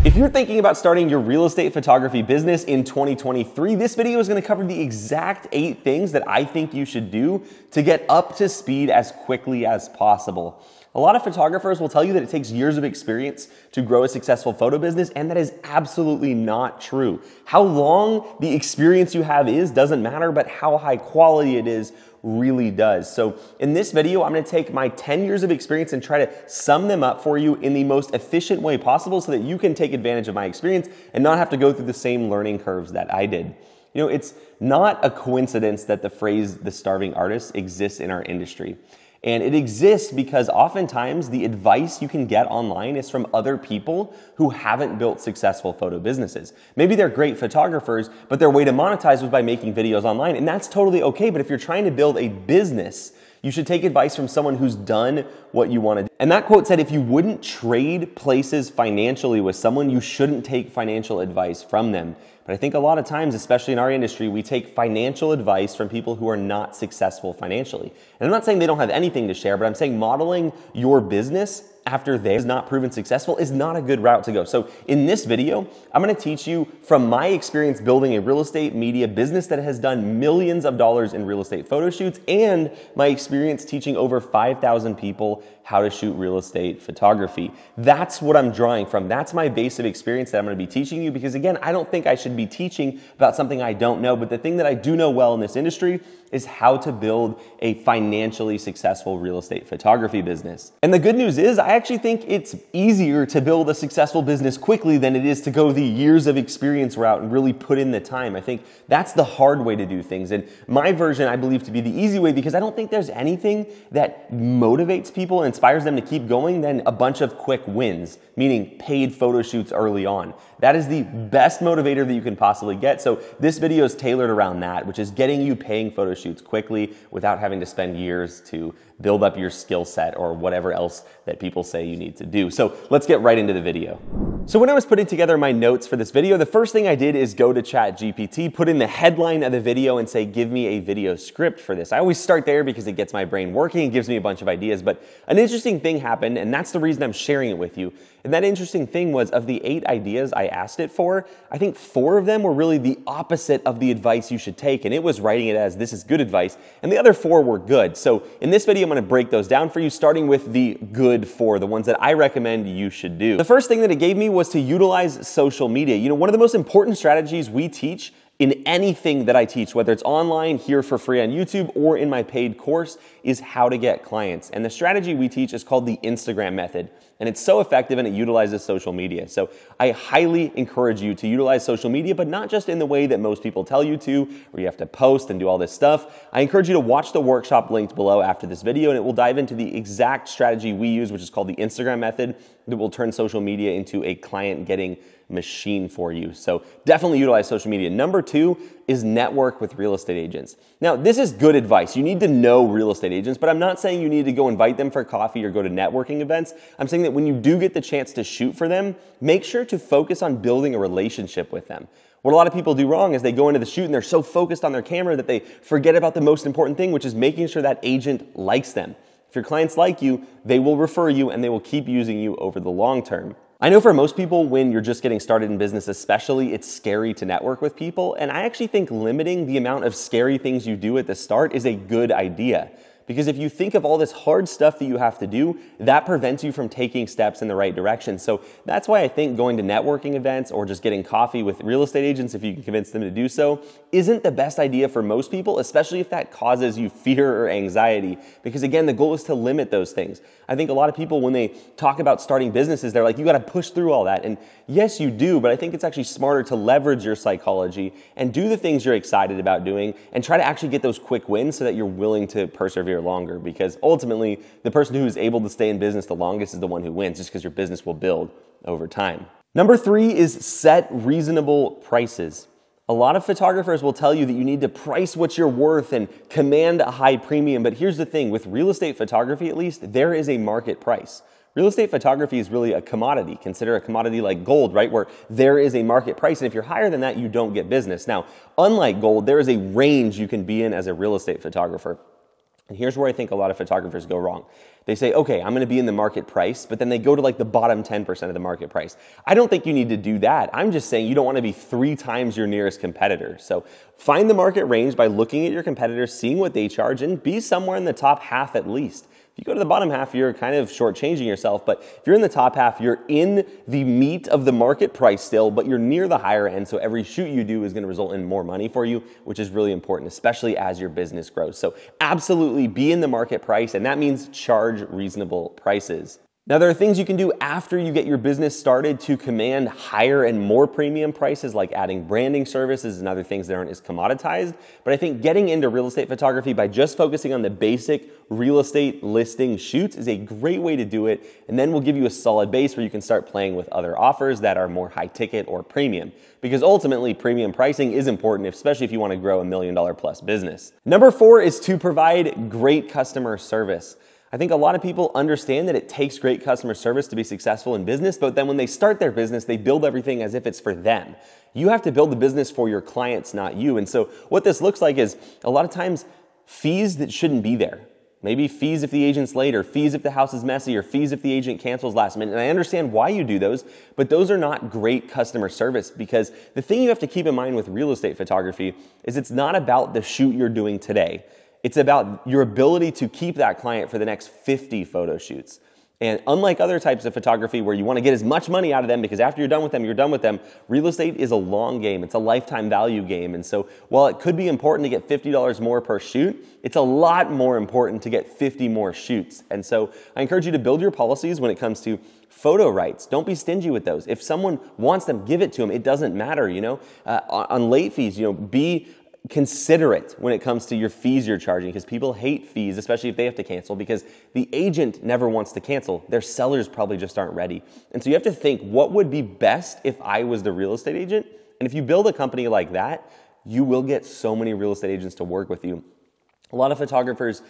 If you're thinking about starting your real estate photography business in 2023, this video is going to cover the exact 8 things that I think you should do to get up to speed as quickly as possible. A lot of photographers will tell you that it takes years of experience to grow a successful photo business, and that is absolutely not true. How long the experience you have doesn't matter, but how high quality it is really does. So in this video, I'm going to take my 10 years of experience and try to sum them up for you in the most efficient way possible so that you can take advantage of my experience and not have to go through the same learning curves that I did. You know, it's not a coincidence that the phrase "the starving artist" exists in our industry. And it exists because oftentimes the advice you can get online is from other people who haven't built successful photo businesses. Maybe they're great photographers, but their way to monetize was by making videos online, and that's totally okay. But if you're trying to build a business, you should take advice from someone who's done what you want to do. And that quote said, if you wouldn't trade places financially with someone, you shouldn't take financial advice from them. But I think a lot of times, especially in our industry, we take financial advice from people who are not successful financially. And I'm not saying they don't have anything to share, but I'm saying modeling your business after they is not proven successful is not a good route to go. So in this video, I'm going to teach you from my experience building a real estate media business that has done millions of dollars in real estate photo shoots, and my experience teaching over 5,000 people how to shoot real estate photography. That's what I'm drawing from. That's my base of experience that I'm going to be teaching you, because again, I don't think I should be teaching about something I don't know, but the thing that I do know well in this industry is how to build a financially successful real estate photography business. And the good news is, I actually think it's easier to build a successful business quickly than it is to go the years of experience route and really put in the time. I think that's the hard way to do things. And my version, I believe to be the easy way, because I don't think there's anything that motivates people and inspires them to keep going than a bunch of quick wins, meaning paid photo shoots early on. That is the best motivator that you can possibly get. So this video is tailored around that, which is getting you paying photo shoots quickly without having to spend years to build up your skill set or whatever else that people say you need to do. So let's get right into the video. So when I was putting together my notes for this video, the first thing I did is go to ChatGPT, put in the headline of the video and say, give me a video script for this. I always start there because it gets my brain working and gives me a bunch of ideas. But an interesting thing happened, and that's the reason I'm sharing it with you. And that interesting thing was, of the 8 ideas I asked it for, I think 4 of them were really the opposite of the advice you should take. And it was writing it as, this is good advice. And the other 4 were good. So in this video, I'm going to break those down for you, starting with the good 4, the ones that I recommend you should do. The first thing that it gave me was to utilize social media. You know, one of the most important strategies we teach in anything that I teach, whether it's online, here for free on YouTube, or in my paid course, is how to get clients. And the strategy we teach is called the Instagram method. And it's so effective and it utilizes social media. So I highly encourage you to utilize social media, but not just in the way that most people tell you to, where you have to post and do all this stuff. I encourage you to watch the workshop linked below after this video, and it will dive into the exact strategy we use, which is called the Instagram method, that will turn social media into a client getting machine for you. So definitely utilize social media. Number 2 is network with real estate agents. Now, this is good advice. You need to know real estate agents, but I'm not saying you need to go invite them for coffee or go to networking events. I'm saying that when you do get the chance to shoot for them, make sure to focus on building a relationship with them. What a lot of people do wrong is they go into the shoot and they're so focused on their camera that they forget about the most important thing, which is making sure that agent likes them. If your clients like you, they will refer you and they will keep using you over the long term. I know for most people, when you're just getting started in business especially, it's scary to network with people. And I actually think limiting the amount of scary things you do at the start is a good idea. Because if you think of all this hard stuff that you have to do, that prevents you from taking steps in the right direction. So that's why I think going to networking events or just getting coffee with real estate agents, if you can convince them to do so, isn't the best idea for most people, especially if that causes you fear or anxiety. Because again, the goal is to limit those things. I think a lot of people, when they talk about starting businesses, they're like, you got to push through all that. And yes, you do, but I think it's actually smarter to leverage your psychology and do the things you're excited about doing and try to actually get those quick wins so that you're willing to persevere longer, because ultimately the person who is able to stay in business the longest is the one who wins, just because your business will build over time. Number 3 is set reasonable prices. A lot of photographers will tell you that you need to price what you're worth and command a high premium, but here's the thing, with real estate photography at least, there is a market price. Real estate photography is really a commodity. Consider a commodity like gold, right? Where there is a market price, and if you're higher than that, you don't get business. Now, unlike gold, there is a range you can be in as a real estate photographer. And here's where I think a lot of photographers go wrong. They say, okay, I'm gonna be in the market price, but then they go to like the bottom 10% of the market price. I don't think you need to do that. I'm just saying you don't wanna be 3 times your nearest competitor. So find the market range by looking at your competitors, seeing what they charge, and be somewhere in the top half at least. If you go to the bottom half, you're kind of shortchanging yourself, but if you're in the top half, you're in the meat of the market price still, but you're near the higher end, so every shoot you do is gonna result in more money for you, which is really important, especially as your business grows. So absolutely be in the market price, and that means charge reasonable prices. Now, there are things you can do after you get your business started to command higher and more premium prices, like adding branding services and other things that aren't as commoditized. But I think getting into real estate photography by just focusing on the basic real estate listing shoots is a great way to do it. And then we'll give you a solid base where you can start playing with other offers that are more high ticket or premium. Because ultimately, premium pricing is important, especially if you want to grow $1 million plus business. Number 4 is to provide great customer service. I think a lot of people understand that it takes great customer service to be successful in business, but then when they start their business, they build everything as if it's for them. You have to build the business for your clients, not you. And so what this looks like is a lot of times fees that shouldn't be there. Maybe fees if the agent's late, or fees if the house is messy, or fees if the agent cancels last minute. And I understand why you do those, but those are not great customer service, because the thing you have to keep in mind with real estate photography is it's not about the shoot you're doing today. It's about your ability to keep that client for the next 50 photo shoots. And unlike other types of photography where you want to get as much money out of them because after you're done with them, you're done with them, real estate is a long game. It's a lifetime value game. And so while it could be important to get $50 more per shoot, it's a lot more important to get 50 more shoots. And so I encourage you to build your policies when it comes to photo rights. Don't be stingy with those. If someone wants them, give it to them. It doesn't matter, on late fees, be considerate when it comes to your fees you're charging, because people hate fees, especially if they have to cancel, because the agent never wants to cancel. Their sellers probably just aren't ready. And so you have to think, what would be best if I was the real estate agent? And if you build a company like that, you will get so many real estate agents to work with you. A lot of photographers,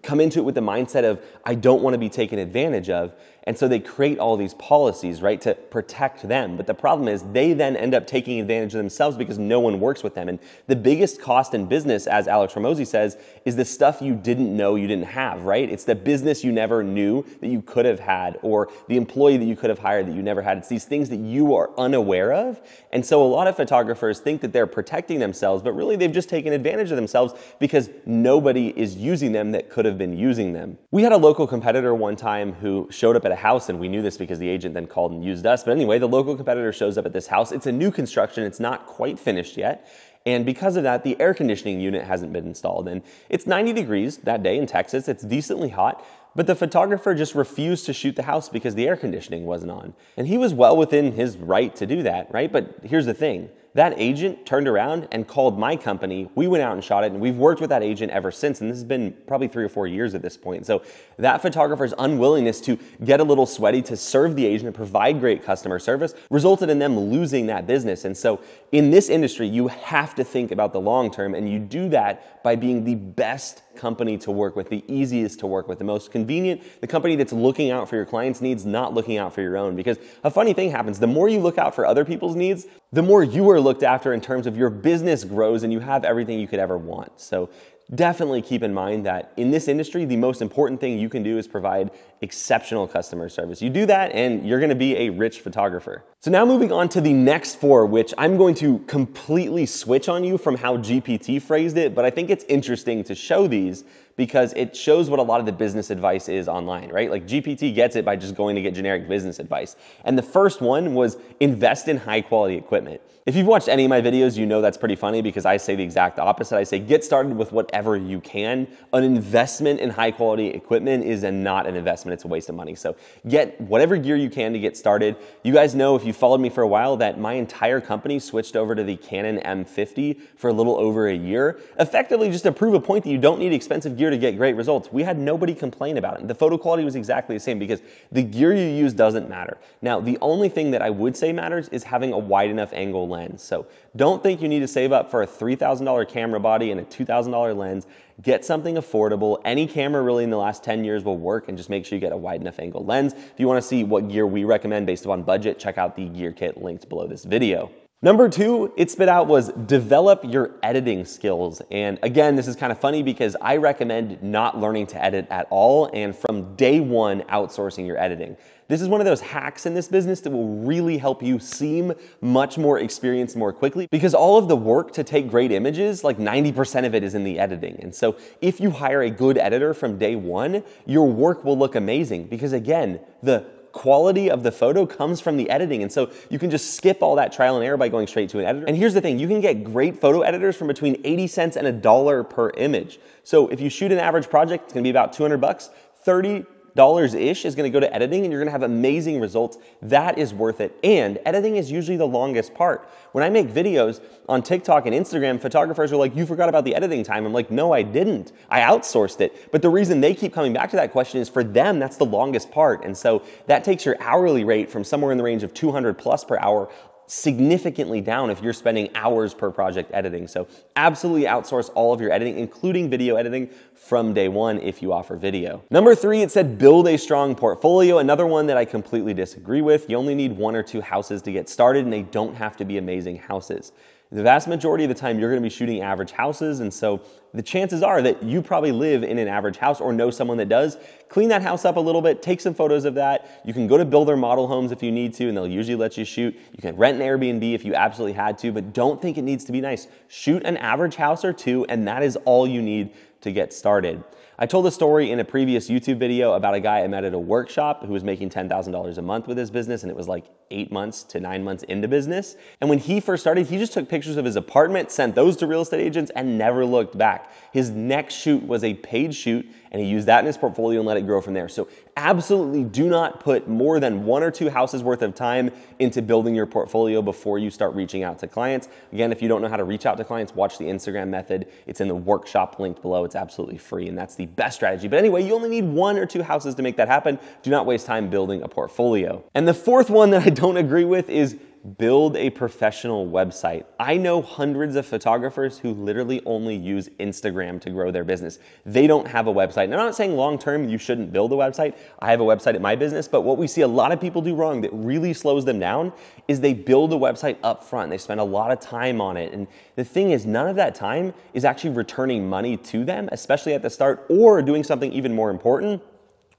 come into it with the mindset of, I don't want to be taken advantage of. And so they create all these policies, right, to protect them. But the problem is they then end up taking advantage of themselves because no one works with them. And the biggest cost in business, as Alex Hormozi says, is the stuff you didn't know you didn't have, right? It's the business you never knew that you could have had, or the employee that you could have hired that you never had. It's these things that you are unaware of. And so a lot of photographers think that they're protecting themselves, but really they've just taken advantage of themselves because nobody is using them that could have been using them. We had a local competitor one time who showed up at a house, and we knew this because the agent then called and used us. But anyway, the local competitor shows up at this house. It's a new construction. It's not quite finished yet. And because of that, the air conditioning unit hasn't been installed. And it's 90 degrees that day in Texas. It's decently hot. But the photographer just refused to shoot the house because the air conditioning wasn't on. And he was well within his right to do that, right? But here's the thing. That agent turned around and called my company. We went out and shot it, and we've worked with that agent ever since. And this has been probably 3 or 4 years at this point. So that photographer's unwillingness to get a little sweaty to serve the agent and provide great customer service resulted in them losing that business. And so in this industry, you have to think about the long term, and you do that by being the best company to work with, the easiest to work with, the most convenient, the company that's looking out for your clients' needs, not looking out for your own. Because a funny thing happens, the more you look out for other people's needs, the more you are looked after in terms of your business grows and you have everything you could ever want. So definitely keep in mind that in this industry, the most important thing you can do is provide exceptional customer service. You do that and you're going to be a rich photographer. So now moving on to the next 4, which I'm going to completely switch on you from how GPT phrased it, but I think it's interesting to show these because it shows what a lot of the business advice is online, right? Like GPT gets it by just going to get generic business advice. And the first one was invest in high quality equipment. If you've watched any of my videos, you know that's pretty funny because I say the exact opposite. I say get started with whatever you can. An investment in high quality equipment is not an investment, it's a waste of money. So get whatever gear you can to get started. You guys know, if you followed me for a while, that my entire company switched over to the Canon M50 for a little over a year, effectively just to prove a point that you don't need expensive gear to get great results. We had nobody complain about it. The photo quality was exactly the same because the gear you use doesn't matter. Now, the only thing that I would say matters is having a wide enough angle lens. So don't think you need to save up for a $3,000 camera body and a $2,000 lens. Get something affordable. Any camera really in the last 10 years will work, and just make sure you get a wide enough angle lens. If you want to see what gear we recommend based upon budget, check out the gear kit linked below this video. Number 2 it spit out was develop your editing skills. And again, this is kind of funny because I recommend not learning to edit at all and from day one outsourcing your editing. This is one of those hacks in this business that will really help you seem much more experienced more quickly because all of the work to take great images, like 90% of it is in the editing. And so if you hire a good editor from day one, your work will look amazing because again, the quality of the photo comes from the editing. And so you can just skip all that trial and error by going straight to an editor. And here's the thing, you can get great photo editors from between 80 cents and $1 per image. So if you shoot an average project, it's gonna be about 200 bucks, $30-ish is gonna go to editing and you're gonna have amazing results. That is worth it. And editing is usually the longest part. When I make videos on TikTok and Instagram, photographers are like, you forgot about the editing time. I'm like, no, I didn't. I outsourced it. But the reason they keep coming back to that question is for them, that's the longest part. And so that takes your hourly rate from somewhere in the range of 200 plus per hour significantly down if you're spending hours per project editing. So absolutely outsource all of your editing, including video editing from day one if you offer video. Number 3, it said build a strong portfolio. Another one that I completely disagree with. You only need 1 or 2 houses to get started and they don't have to be amazing houses. The vast majority of the time you're gonna be shooting average houses, and so the chances are that you probably live in an average house or know someone that does. Clean that house up a little bit, take some photos of that. You can go to builder model homes if you need to, and they'll usually let you shoot. You can rent an Airbnb if you absolutely had to, but don't think it needs to be nice. Shoot an average house or 2, and that is all you need to get started. I told a story in a previous YouTube video about a guy I met at a workshop who was making $10,000 a month with his business, and it was like 8 months to 9 months into business. And when he first started, he just took pictures of his apartment, sent those to real estate agents, and never looked back. His next shoot was a paid shoot, and he used that in his portfolio and let it grow from there. So absolutely do not put more than 1 or 2 houses worth of time into building your portfolio before you start reaching out to clients. Again, if you don't know how to reach out to clients, watch the Instagram method. It's in the workshop linked below. It's absolutely free, and that's the best strategy. But anyway, you only need 1 or 2 houses to make that happen. Do not waste time building a portfolio. And the 4th one that I don't agree with is build a professional website. I know hundreds of photographers who literally only use Instagram to grow their business. They don't have a website. And I'm not saying long-term you shouldn't build a website. I have a website at my business, but what we see a lot of people do wrong that really slows them down is they build a website up front. They spend a lot of time on it. And the thing is, none of that time is actually returning money to them, especially at the start, or doing something even more important,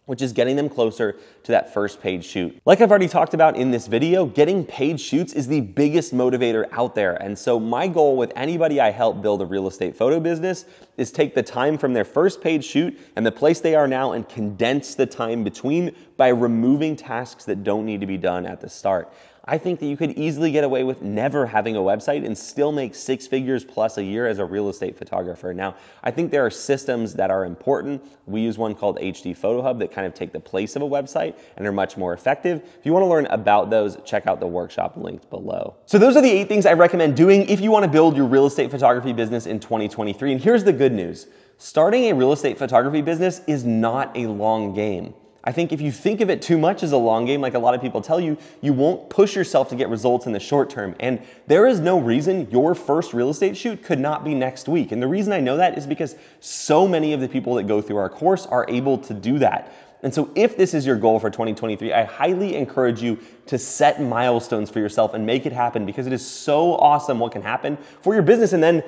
which is getting them closer to that first paid shoot. Like I've already talked about in this video, getting paid shoots is the biggest motivator out there. And so my goal with anybody I help build a real estate photo business is take the time from their first paid shoot and the place they are now and condense the time between by removing tasks that don't need to be done at the start. I think that you could easily get away with never having a website and still make 6 figures plus a year as a real estate photographer. Now, I think there are systems that are important. We use one called HD Photo Hub that kind of take the place of a website and are much more effective. If you want to learn about those, check out the workshop linked below. So those are the 8 things I recommend doing if you want to build your real estate photography business in 2023. And here's the good news. Starting a real estate photography business is not a long game. I think if you think of it too much as a long game, like a lot of people tell you, you won't push yourself to get results in the short term. And there is no reason your first real estate shoot could not be next week. And the reason I know that is because so many of the people that go through our course are able to do that. And so if this is your goal for 2023, I highly encourage you to set milestones for yourself and make it happen, because it is so awesome what can happen for your business and then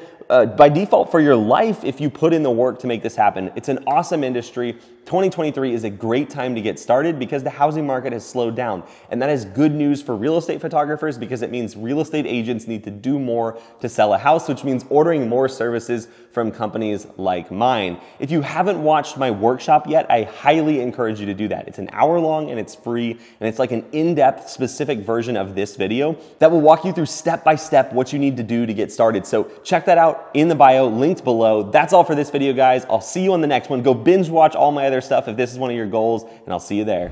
by default for your life if you put in the work to make this happen. It's an awesome industry. 2023 is a great time to get started because the housing market has slowed down. And that is good news for real estate photographers because it means real estate agents need to do more to sell a house, which means ordering more services from companies like mine. If you haven't watched my workshop yet, I highly encourage you to do that. It's an hour long and it's free, and it's like an in-depth specific version of this video that will walk you through step by step what you need to do to get started. So check that out in the bio, linked below. That's all for this video, guys. I'll see you on the next one. Go binge watch all my other stuff if this is one of your goals, and I'll see you there.